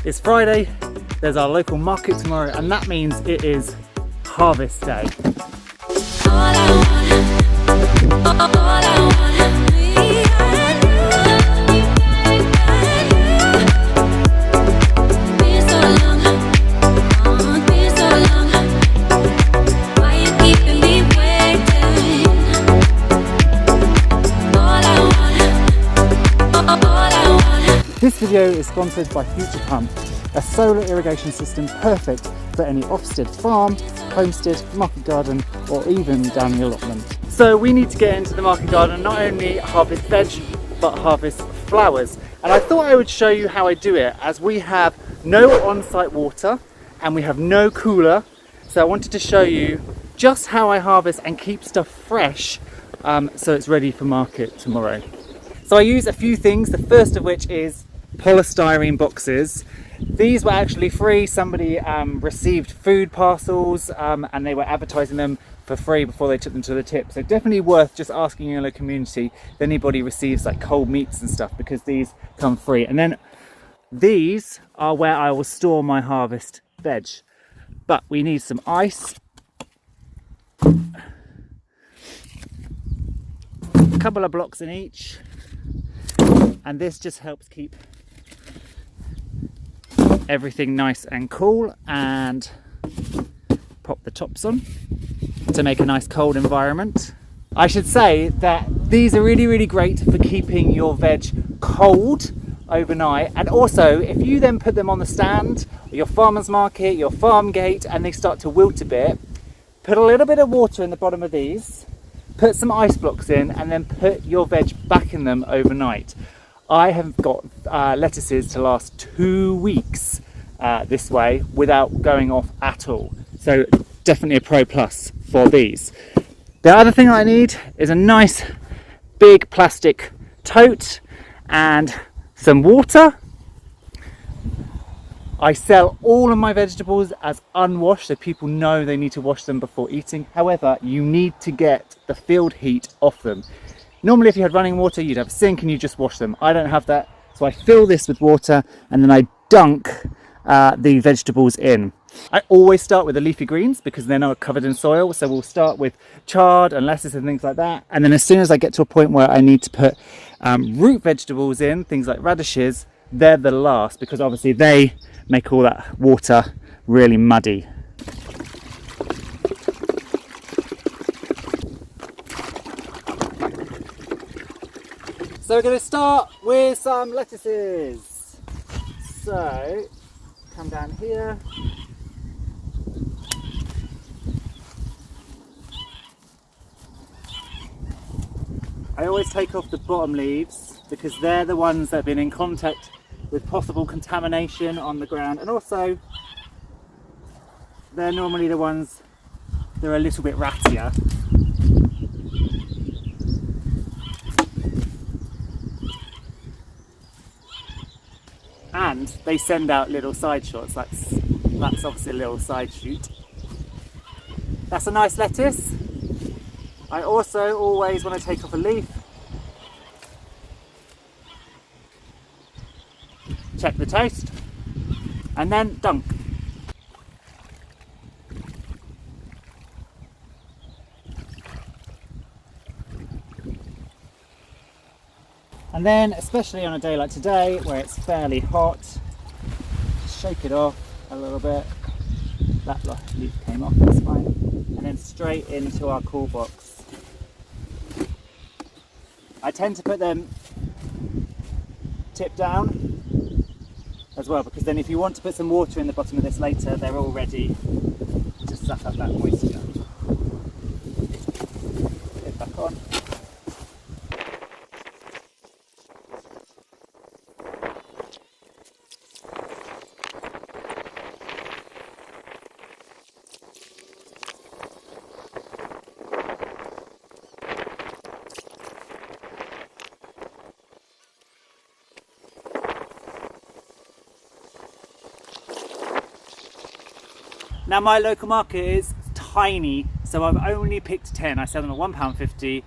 It's Friday, there's our local market tomorrow, and that means it is harvest day. This video is sponsored by Future Pump, a solar irrigation system perfect for any Ofsted farm, homestead, market garden, or even down the allotment. So we need to get into the market garden and not only harvest veg, but harvest flowers. And I thought I would show you how I do it, as we have no on-site water and we have no cooler. So I wanted to show you just how I harvest and keep stuff fresh so it's ready for market tomorrow. So I use a few things, the first of which is polystyrene boxes. These were actually free. Somebody received food parcels and they were advertising them for free before they took them to the tip. So definitely worth just asking in your local community if anybody receives like cold meats and stuff, because these come free. And then these are where I will store my harvest veg. But we need some ice, a couple of blocks in each, and this just helps keep everything nice and cool. And pop the tops on to make a nice cold environment. I should say that these are really great for keeping your veg cold overnight, and also if you then put them on the stand, your farmer's market, your farm gate, and they start to wilt a bit, put a little bit of water in the bottom of these, put some ice blocks in, and then put your veg back in them overnight. I have got lettuces to last 2 weeks this way without going off at all. So definitely a pro plus for these. The other thing I need is a nice big plastic tote and some water. I sell all of my vegetables as unwashed, so people know they need to wash them before eating. However, you need to get the field heat off them. Normally if you had running water, you'd have a sink and you just wash them. I don't have that, so I fill this with water and then I dunk the vegetables in. I always start with the leafy greens because they're not covered in soil, so we'll start with chard and lettuce and things like that. And then as soon as I get to a point where I need to put root vegetables in, things like radishes, they're the last, because obviously they make all that water really muddy. So we're going to start with some lettuces. So come down here. I always take off the bottom leaves because they're the ones that have been in contact with possible contamination on the ground, and also they're normally the ones that are a little bit rattier. And they send out little side shots. That's obviously a little side shoot. That's a nice lettuce. I also always, when I take off a leaf, check the toast and then dunk. And then, especially on a day like today where it's fairly hot, just shake it off a little bit. That leaf came off, that's fine. And then straight into our cool box. I tend to put them tip down as well, because then if you want to put some water in the bottom of this later, they're all ready to suck up that moisture. Put it back on. Now my local market is tiny, so I've only picked 10. I sell them at £1.50.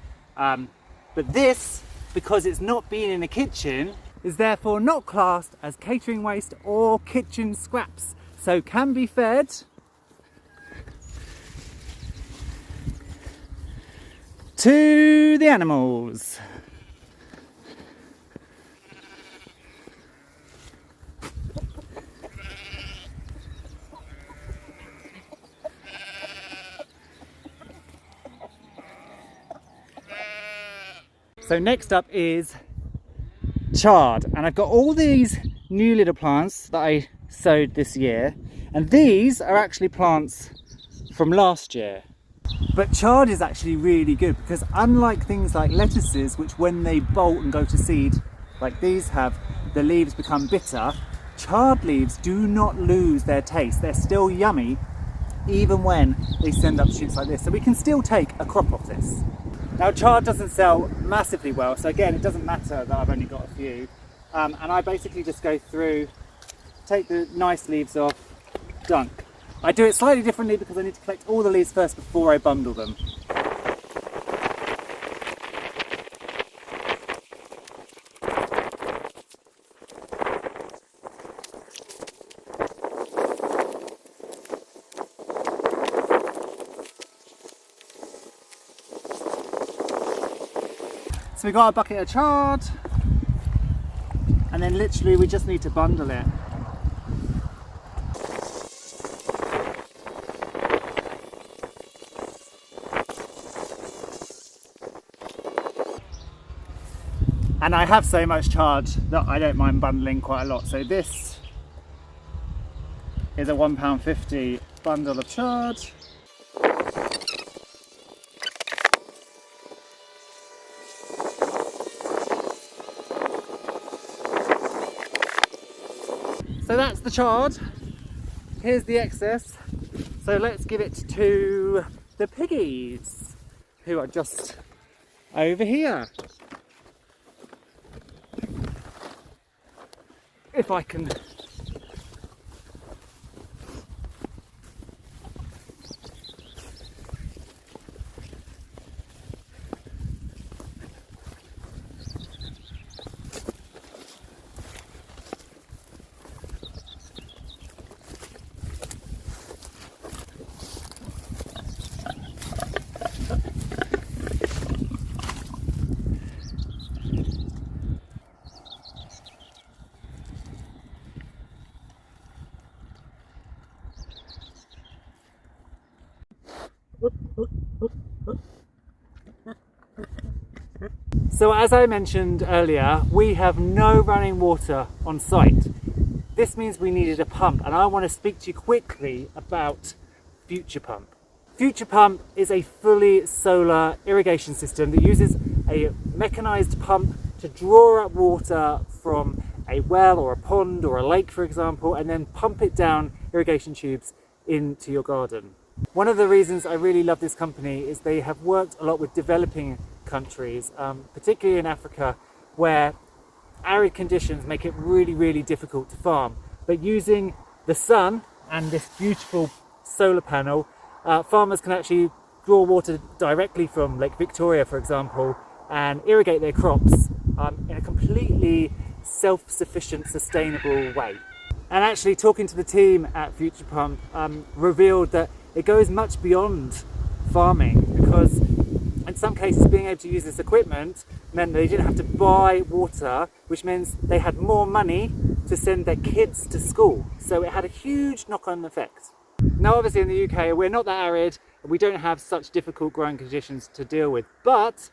But this, because it's not been in the kitchen, is therefore not classed as catering waste or kitchen scraps, so can be fed to the animals. So next up is chard, and I've got all these new little plants that I sowed this year, and these are actually plants from last year. But chard is actually really good because unlike things like lettuces, which when they bolt and go to seed like these have, the leaves become bitter, chard leaves do not lose their taste. They're still yummy even when they send up shoots like this, so we can still take a crop of this. Now chard doesn't sell massively well, so again it doesn't matter that I've only got a few, and I basically just go through, take the nice leaves off, dunk. I do it slightly differently because I need to collect all the leaves first before I bundle them. So we got a bucket of chard, and then literally we just need to bundle it. And I have so much chard that I don't mind bundling quite a lot. So this is a £1.50 bundle of chard. So that's the chard. Here's the excess. So let's give it to the piggies, who are just over here. If I can So as I mentioned earlier, we have no running water on site. This means we needed a pump, and I want to speak to you quickly about Future Pump. Future Pump is a fully solar irrigation system that uses a mechanised pump to draw up water from a well or a pond or a lake, for example, and then pump it down irrigation tubes into your garden. One of the reasons I really love this company is they have worked a lot with developing countries, particularly in Africa, where arid conditions make it really difficult to farm. But using the sun and this beautiful solar panel, farmers can actually draw water directly from Lake Victoria, for example, and irrigate their crops in a completely self-sufficient, sustainable way. And actually talking to the team at Future Pump revealed that it goes much beyond farming, because in some cases being able to use this equipment meant they didn't have to buy water, which means they had more money to send their kids to school. So it had a huge knock-on effect. Now obviously in the UK we're not that arid, we don't have such difficult growing conditions to deal with, but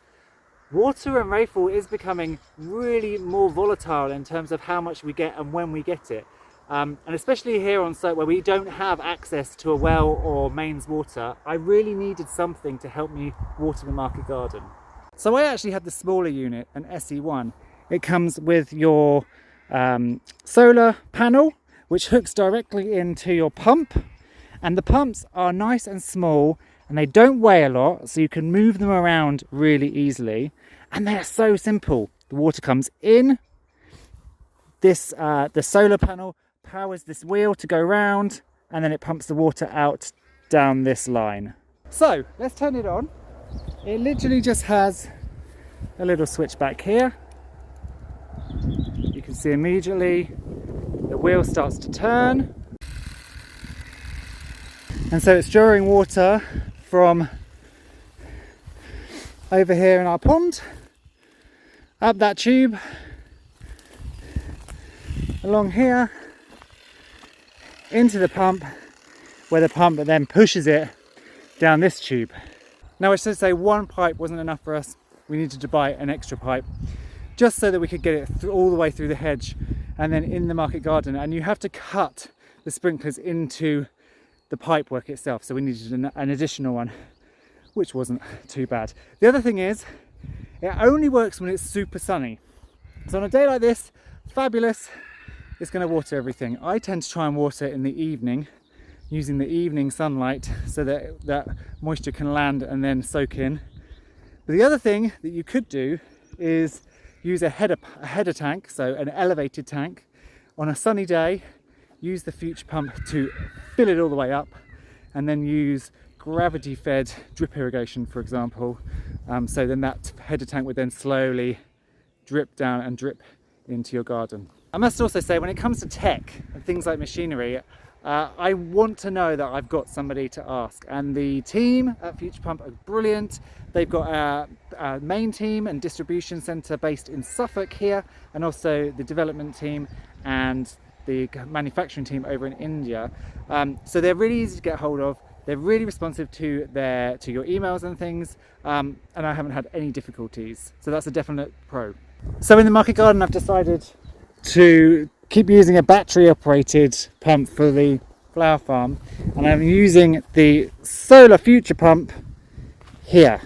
water and rainfall is becoming really more volatile in terms of how much we get and when we get it. And especially here on site where we don't have access to a well or mains water, I really needed something to help me water the market garden. So I actually had the smaller unit, an SE1. It comes with your solar panel, which hooks directly into your pump, and the pumps are nice and small and they don't weigh a lot, so you can move them around really easily, and they're so simple. The water comes in, this the solar panel powers this wheel to go round, and then it pumps the water out down this line. So let's turn it on. It literally just has a little switch back here. You can You see immediately the wheel starts to turn. And so it's drawing water from over here in our pond, up that tube, along here, into the pump, where the pump then pushes it down this tube. Now I should say one pipe wasn't enough for us. We needed to buy an extra pipe, just so that we could get it all the way through the hedge and then in the market garden. And you have to cut the sprinklers into the pipe work itself, so we needed an additional one, which wasn't too bad. The other thing is, it only works when it's super sunny. So on a day like this, fabulous, it's going to water everything. I tend to try and water in the evening, using the evening sunlight so that that moisture can land and then soak in. But the other thing that you could do is use a header tank, so an elevated tank. On a sunny day, use the Future pump to fill it all the way up, and then use gravity fed drip irrigation, for example. So then that header tank would then slowly drip down and drip into your garden. I must also say, when it comes to tech and things like machinery, I want to know that I've got somebody to ask, and the team at Future Pump are brilliant. They've got a main team and distribution centre based in Suffolk here, and also the development team and the manufacturing team over in India. So they're really easy to get hold of. They're really responsive to your emails and things, and I haven't had any difficulties. So that's a definite pro. So in the market garden, I've decided to keep using a battery operated pump for the flower farm, and I'm using the solar Future pump here.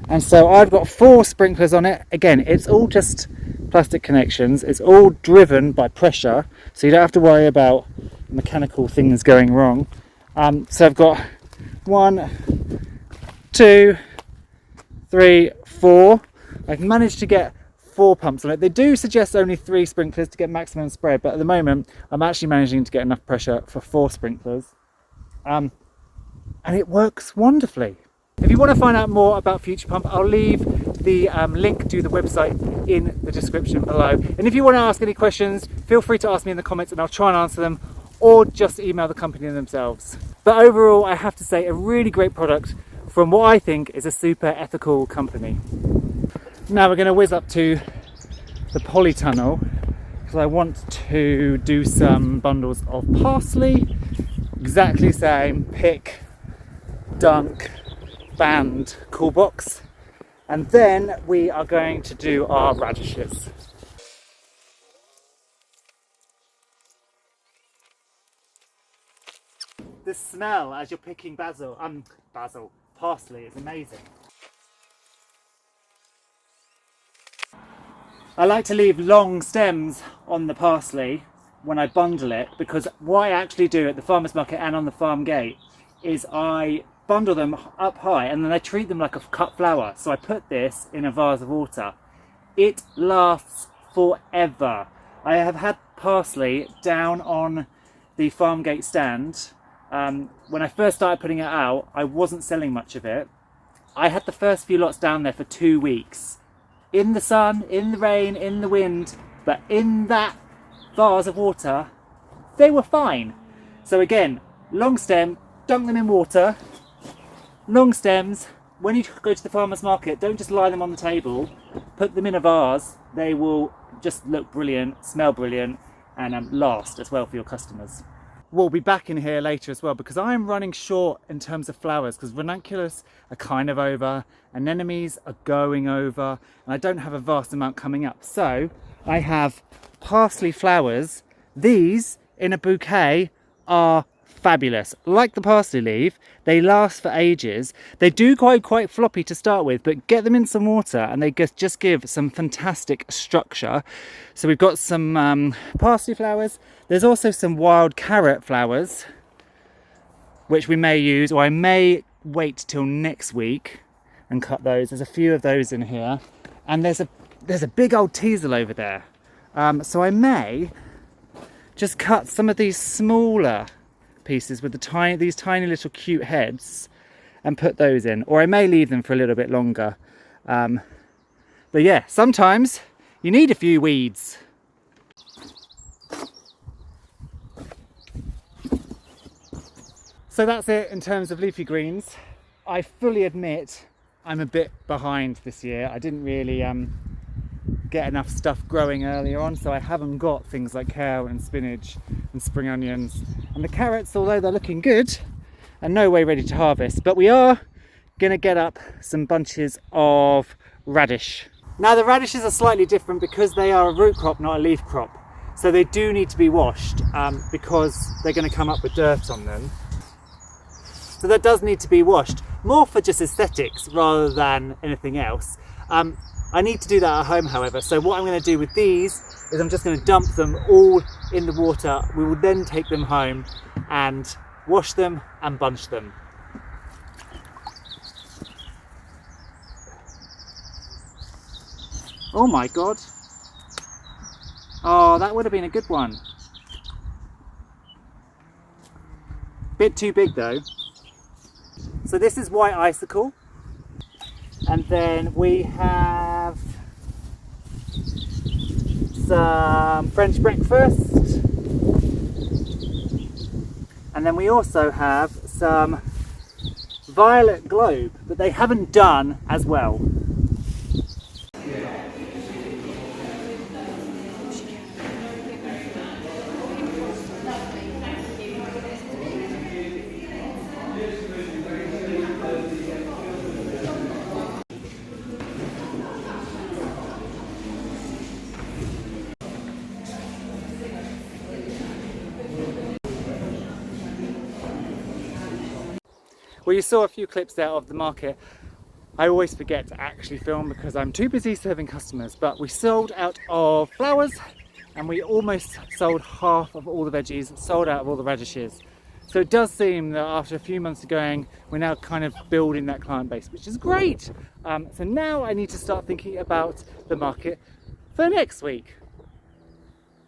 And so I've got 4 sprinklers on it. Again, it's all just plastic connections. It's all driven by pressure, so you don't have to worry about mechanical things going wrong. So I've got 1, 2, 3, 4. I've managed to get 4 pumps on it. They do suggest only 3 sprinklers to get maximum spread, but at the moment I'm actually managing to get enough pressure for 4 sprinklers. And it works wonderfully. If you want to find out more about Future Pump, I'll leave the link to the website in the description below. And if you want to ask any questions, feel free to ask me in the comments and I'll try and answer them, or just email the company themselves. But overall, I have to say, a really great product from what I think is a super ethical company. Now we're going to whiz up to the polytunnel because I want to do some bundles of parsley. Exactly same, pick, dunk, band, cool box. And then we are going to do our radishes. The smell as you're picking parsley is amazing. I like to leave long stems on the parsley when I bundle it, because what I actually do at the farmer's market and on the farm gate is I bundle them up high and then I treat them like a cut flower. So I put this in a vase of water. It lasts forever. I have had parsley down on the farm gate stand. When I first started putting it out, I wasn't selling much of it. I had the first few lots down there for 2 weeks. In the sun, in the rain, in the wind, but in that vase of water, they were fine. So again, long stem, dunk them in water. Long stems, when you go to the farmer's market, don't just lie them on the table, put them in a vase. They will just look brilliant, smell brilliant, and last as well for your customers. We'll be back in here later as well, because I am running short in terms of flowers, because ranunculus are kind of over, anemones are going over, and I don't have a vast amount coming up. So I have parsley flowers. These in a bouquet are fabulous. Like the parsley leaf, they last for ages. They do quite floppy to start with, but get them in some water and they just give some fantastic structure. So we've got some parsley flowers. There's also some wild carrot flowers, which we may use, or I may wait till next week and cut those. There's a few of those in here, and there's a big old teasel over there. So I may just cut some of these smaller pieces with these tiny little cute heads and put those in, or I may leave them for a little bit longer. But yeah, sometimes you need a few weeds. So that's it in terms of leafy greens. I fully admit I'm a bit behind this year. I didn't really get enough stuff growing earlier on, so I haven't got things like kale and spinach and spring onions. And the carrots, although they're looking good, are no way ready to harvest, but we are gonna get up some bunches of radish. Now the radishes are slightly different because they are a root crop, not a leaf crop. So they do need to be washed because they're gonna come up with dirt on them. So that does need to be washed, more for just aesthetics rather than anything else. I need to do that at home, however, so what I'm going to do with these is I'm just going to dump them all in the water. We will then take them home and wash them and bunch them. Oh my god. Oh, that would have been a good one. Bit too big though. So this is white icicle. And then we have some French breakfast. And then we also have some violet globe, but they haven't done as well. Well, you saw a few clips there of the market. I always forget to actually film because I'm too busy serving customers, but we sold out of flowers and we almost sold half of all the veggies, sold out of all the radishes. So it does seem that after a few months of going, we're now kind of building that client base, which is great. So now I need to start thinking about the market for next week.